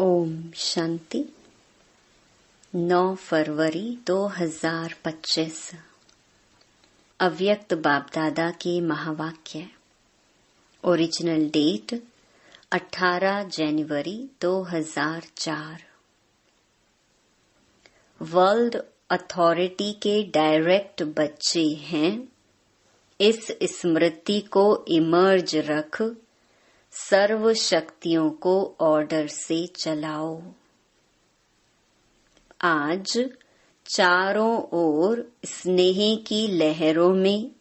ओम शांति। 9 फरवरी 2025। अव्यक्त बाप दादा के महावाक्य। ओरिजिनल डेट 18 जनवरी 2004। वर्ल्ड अथॉरिटी के डायरेक्ट बच्चे हैं। इस स्मृति को इमर्ज रख सर्व शक्तियों को ऑर्डर से चलाओ। आज चारों ओर स्नेह की लहरों में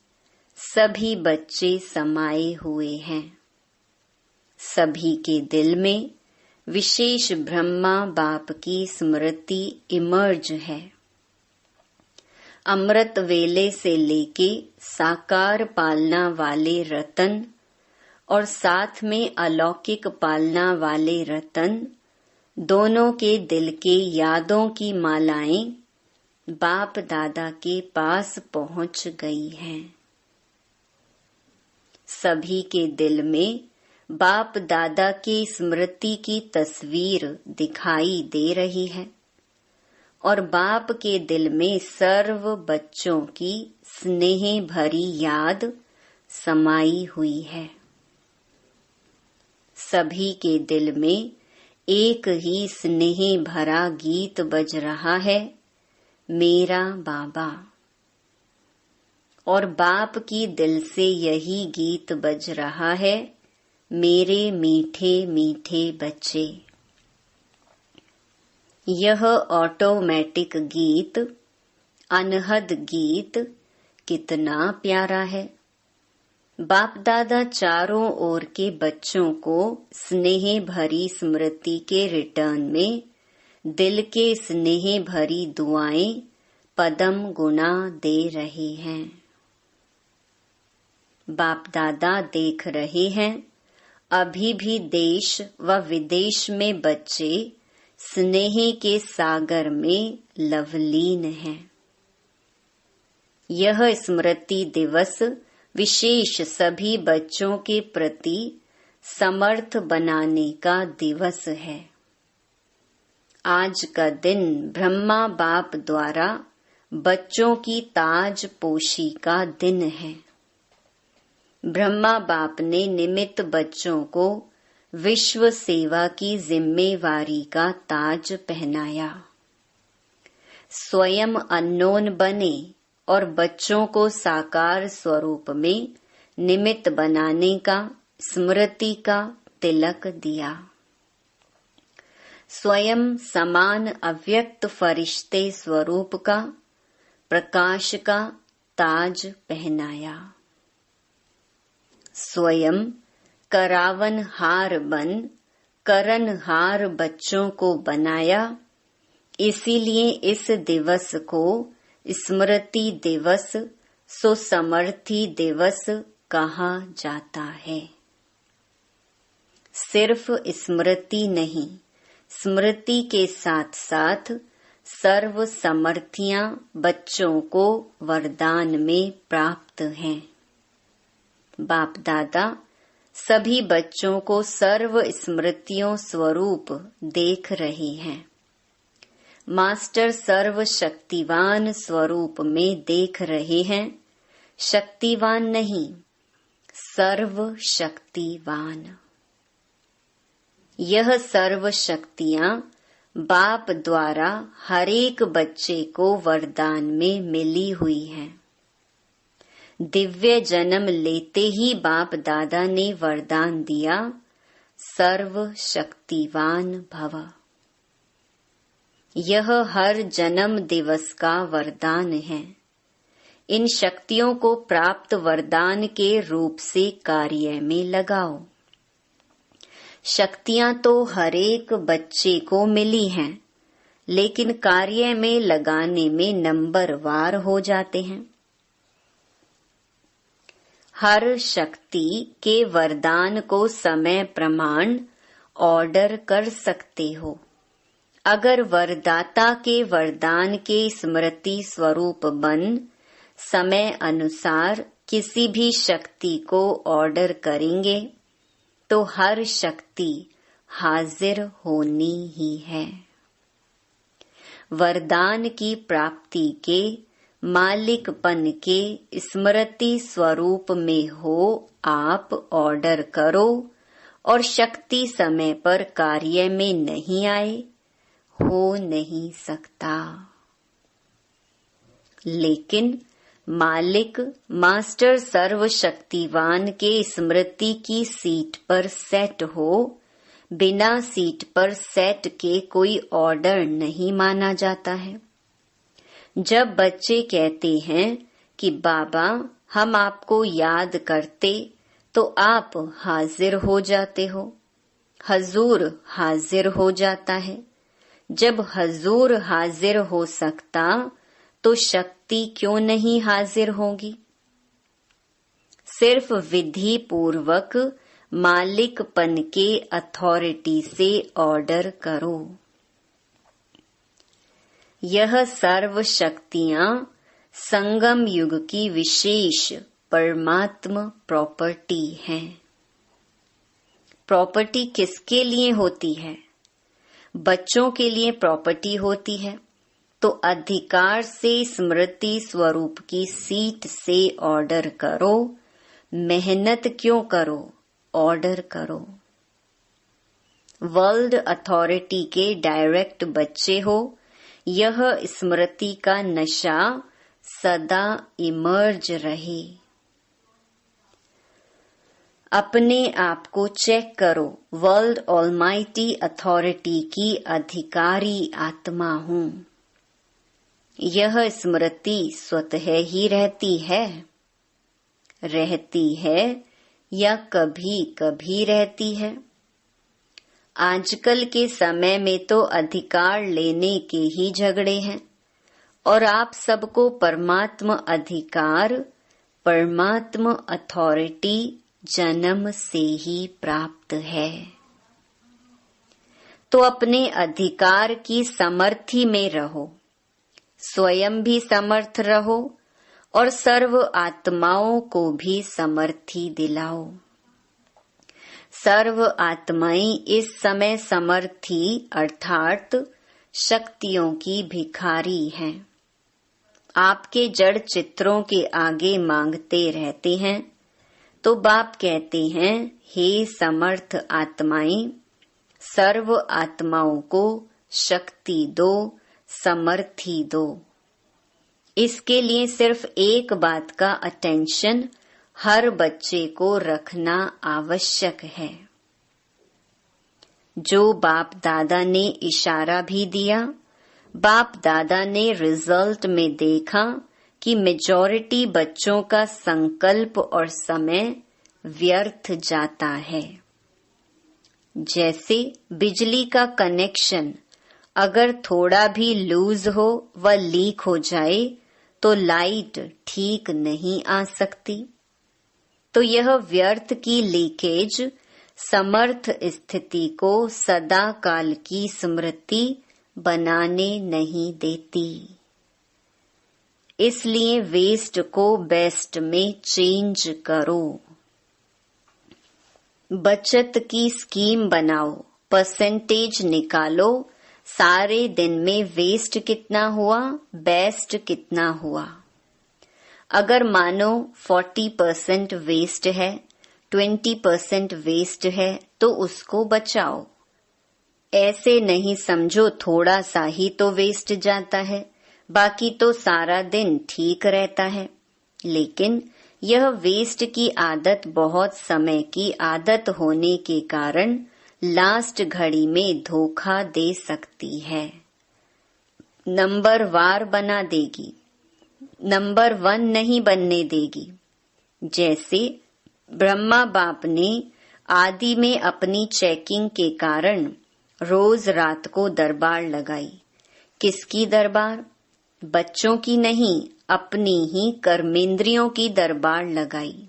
सभी बच्चे समाये हुए हैं। सभी के दिल में विशेष ब्रह्मा बाप की स्मृति इमर्ज है। अमृत वेले से लेके साकार पालना वाले रतन और साथ में अलौकिक पालना वाले रतन दोनों के दिल के यादों की मालाएं बाप दादा के पास पहुंच गई हैं। सभी के दिल में बाप दादा की स्मृति की तस्वीर दिखाई दे रही है और बाप के दिल में सर्व बच्चों की स्नेह भरी याद समाई हुई है। सभी के दिल में एक ही स्नेह भरा गीत बज रहा है, मेरा बाबा। और बाप की दिल से यही गीत बज रहा है, मेरे मीठे मीठे बच्चे। यह ऑटोमेटिक गीत, अनहद गीत कितना प्यारा है। बाप दादा चारों ओर के बच्चों को स्नेह भरी स्मृति के रिटर्न में दिल के स्नेह भरी दुआएं पदम गुना दे रहे हैं। बाप दादा देख रहे हैं, अभी भी देश व विदेश में बच्चे स्नेह के सागर में लवलीन हैं। यह स्मृति दिवस विशेष सभी बच्चों के प्रति समर्थ बनाने का दिवस है। आज का दिन ब्रह्मा बाप द्वारा बच्चों की ताज पोशी का दिन है। ब्रह्मा बाप ने निमित्त बच्चों को विश्व सेवा की जिम्मेवारी का ताज पहनाया। स्वयं अननोन बने और बच्चों को साकार स्वरूप में निमित्त बनाने का, स्मृति का तिलक दिया। स्वयं समान अव्यक्त फरिश्ते स्वरूप का, प्रकाश का ताज पहनाया। स्वयं करावन हार बन करन हार बच्चों को बनाया। इसीलिए इस दिवस को स्मृति दिवस, सुसमर्थी दिवस कहा जाता है। सिर्फ स्मृति नहीं, स्मृति के साथ साथ सर्व समर्थियां बच्चों को वरदान में प्राप्त हैं। बाप दादा सभी बच्चों को सर्व स्मृतियों स्वरूप देख रहे हैं। मास्टर सर्व शक्तिवान स्वरूप में देख रहे हैं। शक्तिवान नहीं, सर्व शक्तिवान। यह सर्व शक्तियां बाप द्वारा हरेक बच्चे को वरदान में मिली हुई हैं। दिव्य जन्म लेते ही बाप दादा ने वरदान दिया, सर्व शक्तिवान भव। यह हर जन्म दिवस का वरदान है। इन शक्तियों को प्राप्त वरदान के रूप से कार्य में लगाओ। शक्तियां तो हरेक बच्चे को मिली हैं, लेकिन कार्य में लगाने में नंबरवार हो जाते हैं। हर शक्ति के वरदान को समय प्रमाण ऑर्डर कर सकते हो। अगर वरदाता के वरदान के स्मृति स्वरूप बन समय अनुसार किसी भी शक्ति को ऑर्डर करेंगे तो हर शक्ति हाजिर होनी ही है। वरदान की प्राप्ति के मालिकपन के स्मृति स्वरूप में हो आप ऑर्डर करो और शक्ति समय पर कार्य में नहीं आए, हो नहीं सकता। लेकिन मालिक मास्टर सर्वशक्तिवान के स्मृति की सीट पर सेट हो, बिना सीट पर सेट के कोई ऑर्डर नहीं माना जाता है। जब बच्चे कहते हैं कि बाबा हम आपको याद करते, तो आप हाजिर हो जाते हो, हजूर हाजिर हो जाता है। जब हजूर हाजिर हो सकता तो शक्ति क्यों नहीं हाजिर होगी। सिर्फ विधि पूर्वक मालिकपन के अथॉरिटी से ऑर्डर करो। यह सर्व शक्तियां संगम युग की विशेष परमात्मा प्रॉपर्टी हैं। प्रॉपर्टी किसके लिए होती है? बच्चों के लिए प्रॉपर्टी होती है। तो अधिकार से स्मृति स्वरूप की सीट से ऑर्डर करो। मेहनत क्यों करो, ऑर्डर करो। वर्ल्ड अथॉरिटी के डायरेक्ट बच्चे हो। यह स्मृति का नशा सदा इमर्ज रहे। अपने आप को चेक करो। वर्ल्ड ऑलमाइटी अथॉरिटी की अधिकारी आत्मा हूँ। यह स्मृति स्वतः ही रहती है या कभी कभी रहती है। आजकल के समय में तो अधिकार लेने के ही झगड़े हैं और आप सबको परमात्मा अधिकार, परमात्मा अथॉरिटी जन्म से ही प्राप्त है। तो अपने अधिकार की समर्थी में रहो, स्वयं भी समर्थ रहो और सर्व आत्माओं को भी समर्थी दिलाओ। सर्व आत्माएं इस समय समर्थी अर्थात शक्तियों की भिखारी हैं। आपके जड़ चित्रों के आगे मांगते रहते हैं, तो बाप कहते हैं, हे समर्थ आत्माएं, सर्व आत्माओं को शक्ति दो, समर्थी दो। इसके लिए सिर्फ एक बात का अटेंशन हर बच्चे को रखना आवश्यक है। जो बाप दादा ने इशारा भी दिया, बाप दादा ने रिजल्ट में देखा कि मेजॉरिटी बच्चों का संकल्प और समय व्यर्थ जाता है। जैसे बिजली का कनेक्शन अगर थोड़ा भी लूज हो व लीक हो जाए तो लाइट ठीक नहीं आ सकती। तो यह व्यर्थ की लीकेज समर्थ स्थिति को सदा काल की स्मृति बनाने नहीं देती। इसलिए वेस्ट को बेस्ट में चेंज करो। बचत की स्कीम बनाओ, परसेंटेज निकालो, सारे दिन में वेस्ट कितना हुआ, बेस्ट कितना हुआ। अगर मानो 40% वेस्ट है, 20% वेस्ट है, तो उसको बचाओ। ऐसे नहीं समझो थोड़ा सा ही तो वेस्ट जाता है, बाकी तो सारा दिन ठीक रहता है। लेकिन यह वेस्ट की आदत बहुत समय की आदत होने के कारण लास्ट घड़ी में धोखा दे सकती है, नंबर वार बना देगी, नंबर 1 नहीं बनने देगी। जैसे ब्रह्मा बाप ने आदि में अपनी चेकिंग के कारण रोज रात को दरबार लगाई। किसकी दरबार? बच्चों की नहीं, अपनी ही कर्मेंद्रियों की दरबार लगाई।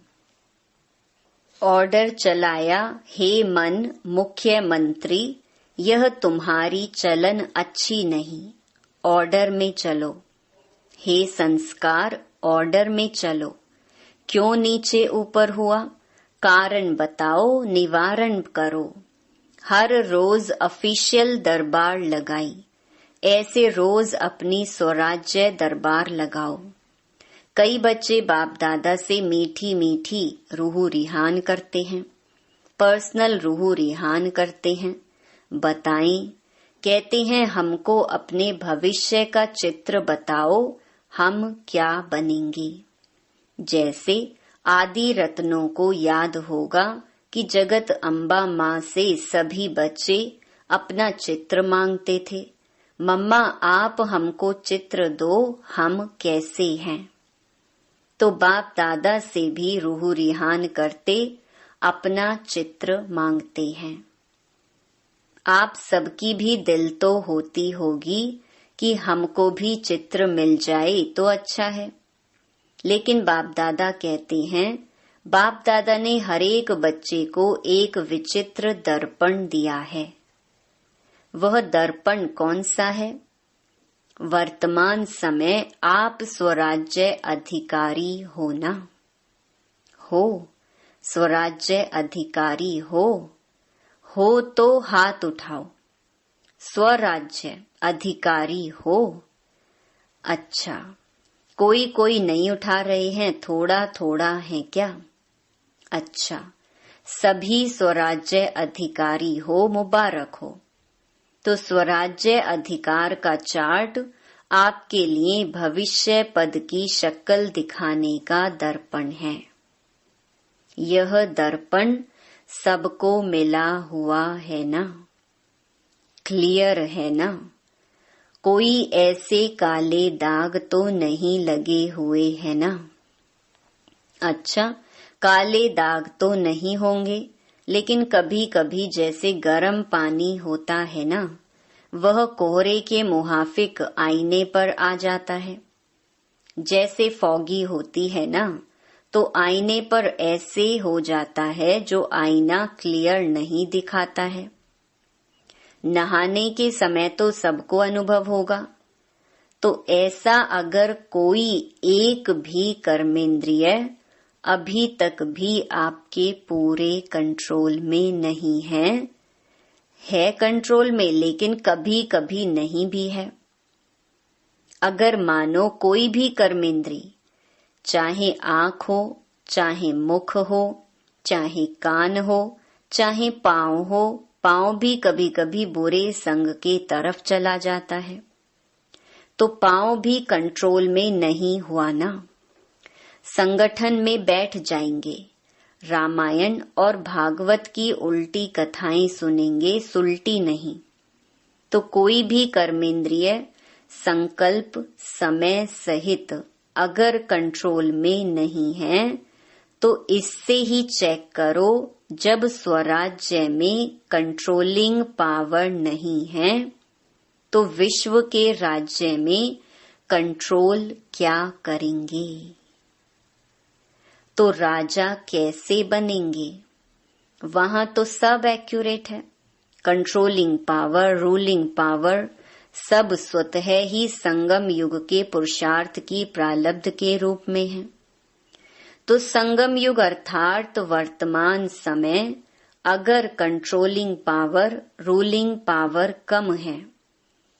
ऑर्डर चलाया, हे मन मुख्य मंत्री, यह तुम्हारी चलन अच्छी नहीं, ऑर्डर में चलो। हे संस्कार, ऑर्डर में चलो। क्यों नीचे ऊपर हुआ? कारण बताओ, निवारण करो। हर रोज ऑफिशियल दरबार लगाई, ऐसे रोज अपनी स्वराज्य दरबार लगाओ। कई बच्चे बाप दादा से मीठी मीठी रूह रिहान करते हैं, पर्सनल रूह रिहान करते हैं। बताएं, कहते हैं हमको अपने भविष्य का चित्र बताओ, हम क्या बनेंगे। जैसे आदि रत्नों को याद होगा कि जगत अम्बा माँ से सभी बच्चे अपना चित्र मांगते थे, मम्मा आप हमको चित्र दो, हम कैसे हैं। तो बाप दादा से भी रूह रिहान करते अपना चित्र मांगते हैं। आप सबकी भी दिल तो होती होगी कि हमको भी चित्र मिल जाए तो अच्छा है, लेकिन बाप दादा कहते हैं, बाप दादा ने हर एक बच्चे को एक विचित्र दर्पण दिया है। वह दर्पण कौन सा है? वर्तमान समय आप स्वराज्य अधिकारी हो ना? हो, स्वराज्य अधिकारी हो तो हाथ उठाओ। स्वराज्य अधिकारी हो? अच्छा, कोई नहीं उठा रहे हैं, थोड़ा थोड़ा है क्या? अच्छा, सभी स्वराज्य अधिकारी हो, मुबारक हो। तो स्वराज्य अधिकार का चार्ट आपके लिए भविष्य पद की शक्ल दिखाने का दर्पण है। यह दर्पण सबको मिला हुआ है ना? क्लियर है ना? कोई ऐसे काले दाग तो नहीं लगे हुए हैं ना? अच्छा, काले दाग तो नहीं होंगे, लेकिन कभी कभी जैसे गर्म पानी होता है ना, वह कोहरे के मुहाफिक आईने पर आ जाता है। जैसे फॉगी होती है ना, तो आईने पर ऐसे हो जाता है जो आईना क्लियर नहीं दिखाता है। नहाने के समय तो सबको अनुभव होगा। तो ऐसा अगर कोई एक भी कर्मेंद्रिय अभी तक भी आपके पूरे कंट्रोल में नहीं है कंट्रोल में, लेकिन कभी कभी नहीं भी है। अगर मानो कोई भी कर्मेंद्री, चाहे आँख हो, चाहे मुख हो, चाहे कान हो, चाहे पाँव हो, पाँव भी कभी कभी बुरे संग के तरफ चला जाता है, तो पाँव भी कंट्रोल में नहीं हुआ ना। संगठन में बैठ जाएंगे, रामायण और भागवत की उल्टी कथाएं सुनेंगे, सुलटी नहीं। तो कोई भी कर्मेंद्रिय संकल्प समय सहित अगर कंट्रोल में नहीं है, तो इससे ही चेक करो, जब स्वराज्य में कंट्रोलिंग पावर नहीं है, तो विश्व के राज्य में कंट्रोल क्या करेंगे? तो राजा कैसे बनेंगे? वहां तो सब एक्यूरेट है। कंट्रोलिंग पावर, रूलिंग पावर सब स्वतः ही संगम युग के पुरुषार्थ की प्रालब्ध के रूप में है। तो संगम युग अर्थात वर्तमान समय अगर कंट्रोलिंग पावर, रूलिंग पावर कम है,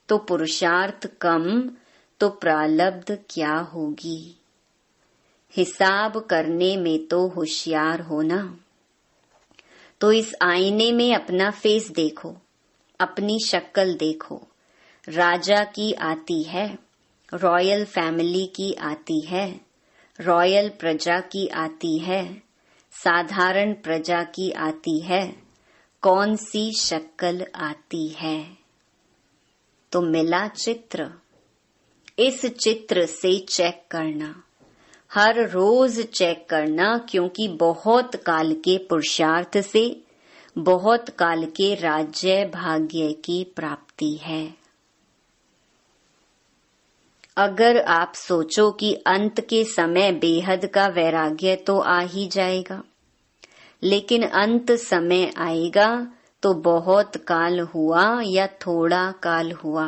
तो पुरुषार्थ कम, तो प्रालब्ध क्या होगी? हिसाब करने में तो होशियार हो ना। तो इस आईने में अपना फेस देखो, अपनी शक्ल देखो। राजा की आती है, रॉयल फैमिली की आती है, रॉयल प्रजा की आती है, साधारण प्रजा की आती है, कौन सी शक्ल आती है? तो मिला चित्र। इस चित्र से चेक करना, हर रोज चेक करना, क्योंकि बहुत काल के पुरुषार्थ से बहुत काल के राज्य भाग्य की प्राप्ति है। अगर आप सोचो कि अंत के समय बेहद का वैराग्य तो आ ही जाएगा, लेकिन अंत समय आएगा तो बहुत काल हुआ या थोड़ा काल हुआ?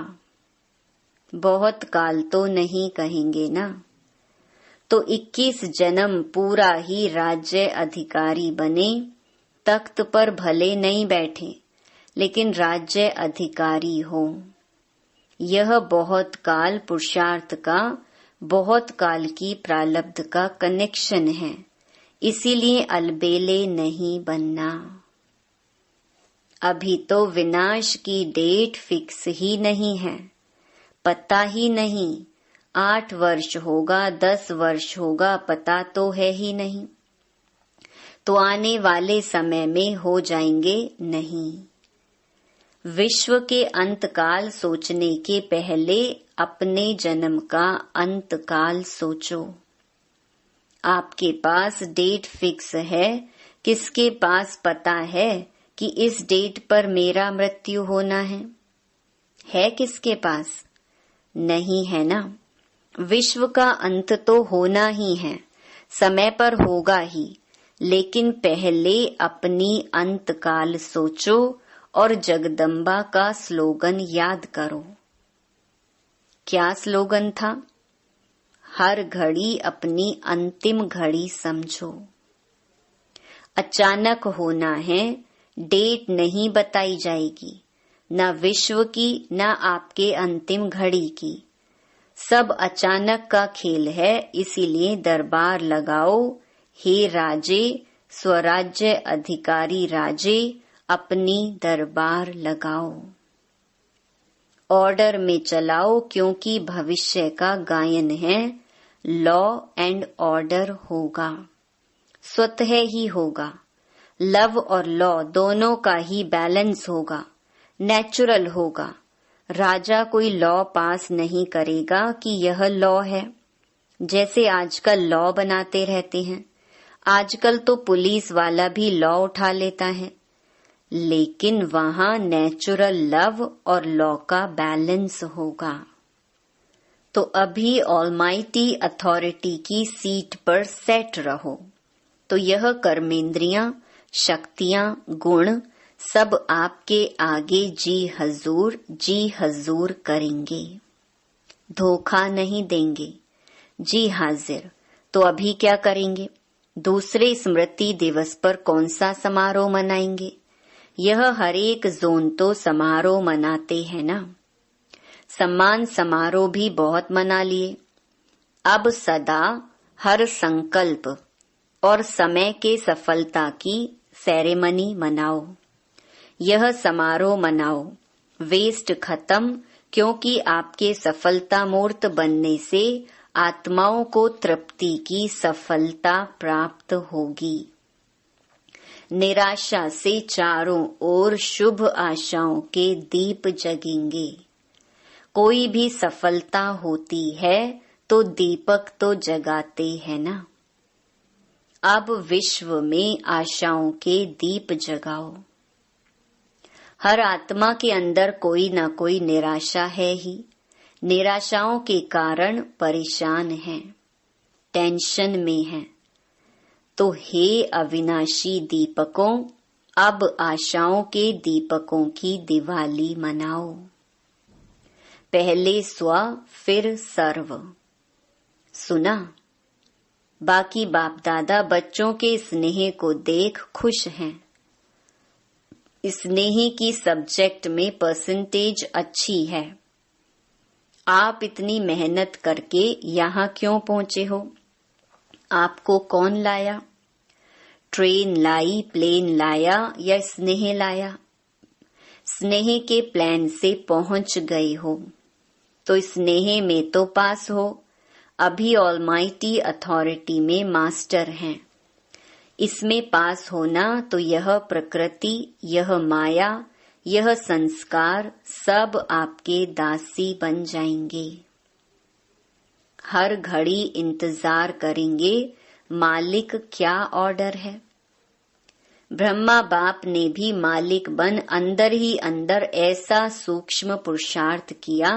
बहुत काल तो नहीं कहेंगे ना। तो 21 जन्म पूरा ही राज्य अधिकारी बने, तख्त पर भले नहीं बैठे, लेकिन राज्य अधिकारी हो। यह बहुत काल पुरुषार्थ का, बहुत काल की प्रारब्ध का कनेक्शन है, इसीलिए अलबेले नहीं बनना। अभी तो विनाश की डेट फिक्स ही नहीं है, पता ही नहीं 8 वर्ष होगा 10 वर्ष होगा, पता तो है ही नहीं, तो आने वाले समय में हो जाएंगे नहीं। विश्व के अंतकाल सोचने के पहले अपने जन्म का अंतकाल सोचो। आपके पास डेट फिक्स है, किसके पास पता है कि इस डेट पर मेरा मृत्यु होना है किसके पास? नहीं है ना। विश्व का अंत तो होना ही है, समय पर होगा ही, लेकिन पहले अपनी अंतकाल सोचो और जगदम्बा का स्लोगन याद करो। क्या स्लोगन था? हर घड़ी अपनी अंतिम घड़ी समझो। अचानक होना है, डेट नहीं बताई जाएगी, न विश्व की न आपके अंतिम घड़ी की। सब अचानक का खेल है, इसीलिए दरबार लगाओ। हे राजे, स्वराज्य अधिकारी राजे, अपनी दरबार लगाओ। ऑर्डर में चलाओ, क्योंकि भविष्य का गायन है। लॉ एंड ऑर्डर होगा, स्वतः ही होगा। लव और लॉ दोनों का ही बैलेंस होगा, नेचुरल होगा। राजा कोई लॉ पास नहीं करेगा कि यह लॉ है, जैसे आजकल लॉ बनाते रहते हैं। आजकल तो पुलिस वाला भी लॉ उठा लेता है, लेकिन वहां नेचुरल लव और लॉ का बैलेंस होगा। तो अभी ऑलमाइटी अथॉरिटी की सीट पर सेट रहो, तो यह कर्मेंद्रियां, शक्तियां, गुण सब आपके आगे जी हजूर करेंगे, धोखा नहीं देंगे। जी हाजिर। तो अभी क्या करेंगे? दूसरे स्मृति दिवस पर कौन सा समारोह मनाएंगे? यह हर एक जोन तो समारोह मनाते हैं ना। सम्मान समारोह भी बहुत मना लिए। अब सदा हर संकल्प और समय के सफलता की सेरेमनी मनाओ। यह समारोह मनाओ, वेस्ट खत्म, क्योंकि आपके सफलता मूर्त बनने से आत्माओं को तृप्ति की सफलता प्राप्त होगी। निराशा से चारों ओर शुभ आशाओं के दीप जगेंगे। कोई भी सफलता होती है तो दीपक तो जगाते हैं ना। अब विश्व में आशाओं के दीप जगाओ। हर आत्मा के अंदर कोई न कोई निराशा है ही। निराशाओं के कारण परेशान हैं, टेंशन में हैं। तो हे अविनाशी दीपकों, अब आशाओं के दीपकों की दिवाली मनाओ। पहले स्व फिर सर्व। सुना? बाकी बाप दादा बच्चों के स्नेह को देख खुश हैं। स्नेह की सब्जेक्ट में परसेंटेज अच्छी है। आप इतनी मेहनत करके यहाँ क्यों पहुँचे हो? आपको कौन लाया? ट्रेन लाई, प्लेन लाया या स्नेह लाया? स्नेह के प्लान से पहुँच गए हो, तो स्नेह में तो पास हो। अभी ऑलमाइटी अथॉरिटी में मास्टर हैं। इसमें पास होना तो यह प्रकृति, यह माया, यह संस्कार सब आपके दासी बन जाएंगे। हर घड़ी इंतजार करेंगे मालिक क्या ऑर्डर है। ब्रह्मा बाप ने भी मालिक बन अंदर ही अंदर ऐसा सूक्ष्म पुरुषार्थ किया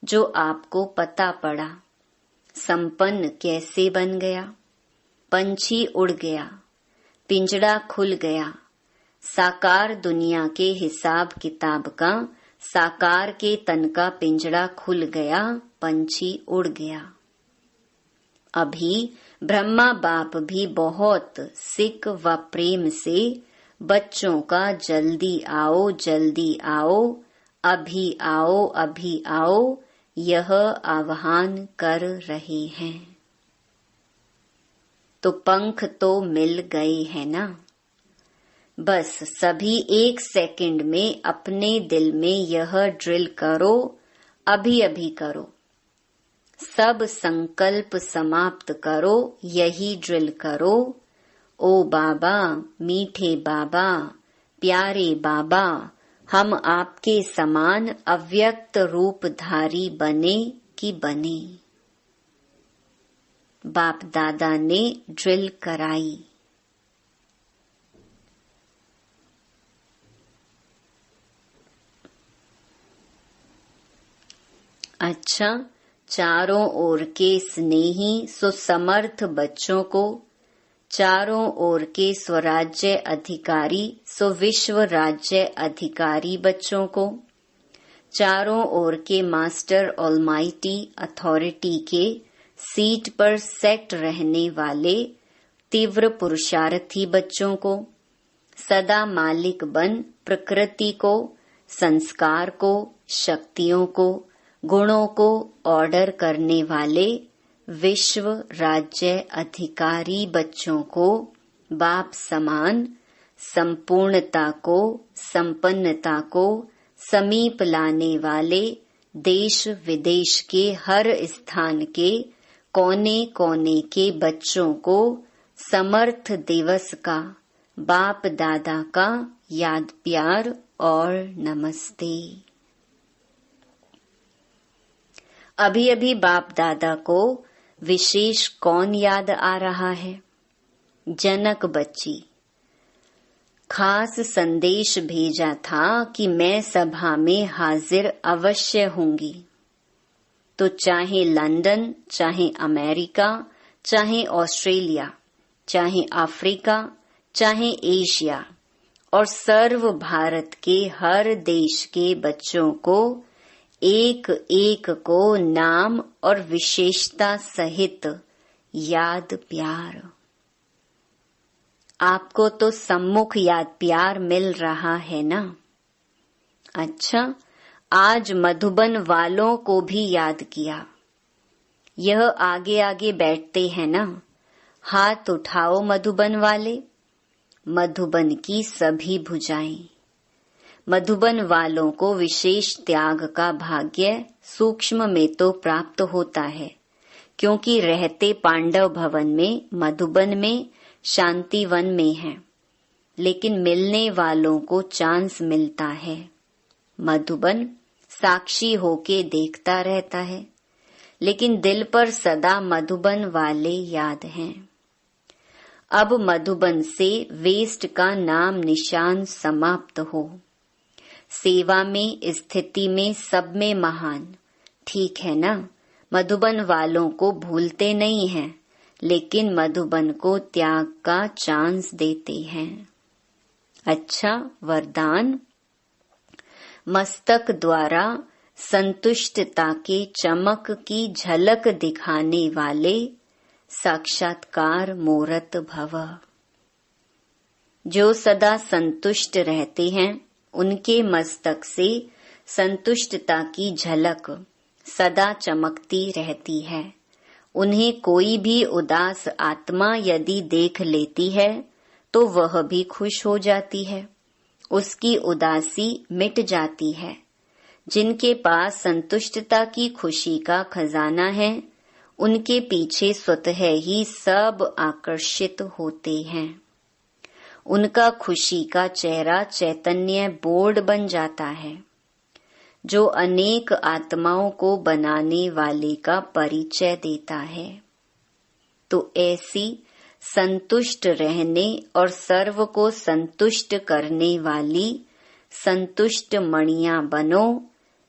जो आपको पता पड़ा। संपन्न कैसे बन गया? पंछी उड़ गया, पिंजड़ा खुल गया। साकार दुनिया के हिसाब किताब का साकार के तन का पिंजड़ा खुल गया, पंछी उड़ गया। अभी ब्रह्मा बाप भी बहुत सिक व प्रेम से बच्चों का जल्दी आओ, जल्दी आओ, अभी आओ, अभी आओ, यह आह्वान कर रहे हैं। तो पंख तो मिल गए हैं ना। बस सभी 1 सेकंड में अपने दिल में यह ड्रिल करो, अभी अभी करो। सब संकल्प समाप्त करो, यही ड्रिल करो। ओ बाबा, मीठे बाबा, प्यारे बाबा, हम आपके समान अव्यक्त रूपधारी बने कि बने। बाप दादा ने ड्रिल कराई। अच्छा, चारों ओर के स्नेही सुसमर्थ बच्चों को, चारों ओर के स्वराज्य अधिकारी विश्व राज्य अधिकारी बच्चों को, चारों ओर के मास्टर ऑलमाइटी अथॉरिटी के सीट पर सेट रहने वाले तीव्र पुरुषार्थी बच्चों को, सदा मालिक बन प्रकृति को, संस्कार को, शक्तियों को, गुणों को ऑर्डर करने वाले विश्व राज्य अधिकारी बच्चों को, बाप समान संपूर्णता को, संपन्नता को समीप लाने वाले देश विदेश के हर स्थान के कोने कोने के बच्चों को समर्थ दिवस का, बाप दादा का याद प्यार और नमस्ते। अभी अभी बाप दादा को विशेष कौन याद आ रहा है? जनक बच्ची। खास संदेश भेजा था कि मैं सभा में हाजिर अवश्य होंगी। तो चाहे लंदन, चाहे अमेरिका, चाहे ऑस्ट्रेलिया, चाहे अफ्रीका, चाहे एशिया और सर्व भारत के हर देश के बच्चों को एक एक को नाम और विशेषता सहित याद प्यार। आपको तो सम्मुख याद प्यार मिल रहा है ना। अच्छा, आज मधुबन वालों को भी याद किया। यह आगे आगे बैठते हैं ना, हाथ उठाओ मधुबन वाले। मधुबन की सभी भुजाएं। मधुबन वालों को विशेष त्याग का भाग्य सूक्ष्म में तो प्राप्त होता है, क्योंकि रहते पांडव भवन में, मधुबन में, शांतिवन में है, लेकिन मिलने वालों को चांस मिलता है। मधुबन साक्षी होके देखता रहता है, लेकिन दिल पर सदा मधुबन वाले याद हैं। अब मधुबन से वेस्ट का नाम निशान समाप्त हो। सेवा में, स्थिति में, सब में महान, ठीक है ना। मधुबन वालों को भूलते नहीं हैं, लेकिन मधुबन को त्याग का चांस देते हैं। अच्छा, वरदान। मस्तक द्वारा संतुष्टता के चमक की झलक दिखाने वाले साक्षात्कार मूर्त भव। जो सदा संतुष्ट रहते हैं, उनके मस्तक से संतुष्टता की झलक सदा चमकती रहती है। उन्हें कोई भी उदास आत्मा यदि देख लेती है तो वह भी खुश हो जाती है, उसकी उदासी मिट जाती है। जिनके पास संतुष्टता की खुशी का खजाना है, उनके पीछे स्वतः ही सब आकर्षित होते हैं। उनका खुशी का चेहरा चैतन्य बोर्ड बन जाता है, जो अनेक आत्माओं को बनाने वाले का परिचय देता है। तो ऐसी संतुष्ट रहने और सर्व को संतुष्ट करने वाली संतुष्ट मणियां बनो,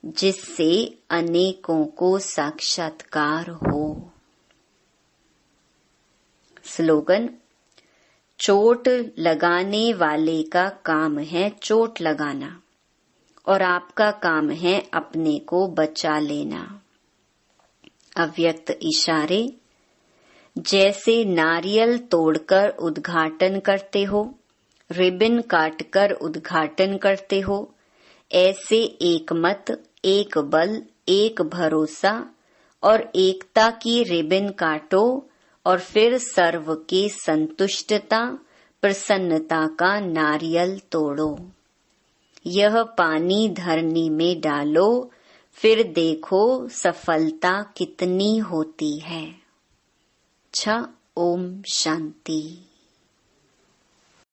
जिससे अनेकों को साक्षात्कार हो। स्लोगन। चोट लगाने वाले का काम है चोट लगाना, और आपका काम है अपने को बचा लेना। अव्यक्त इशारे। जैसे नारियल तोड़कर उद्घाटन करते हो, रिबन काटकर उद्घाटन करते हो। ऐसे एक मत, एक बल, एक भरोसा और एकता की रिबन काटो और फिर सर्व के संतुष्टता, प्रसन्नता का नारियल तोड़ो। यह पानी धरनी में डालो, फिर देखो सफलता कितनी होती है। ओम शांति।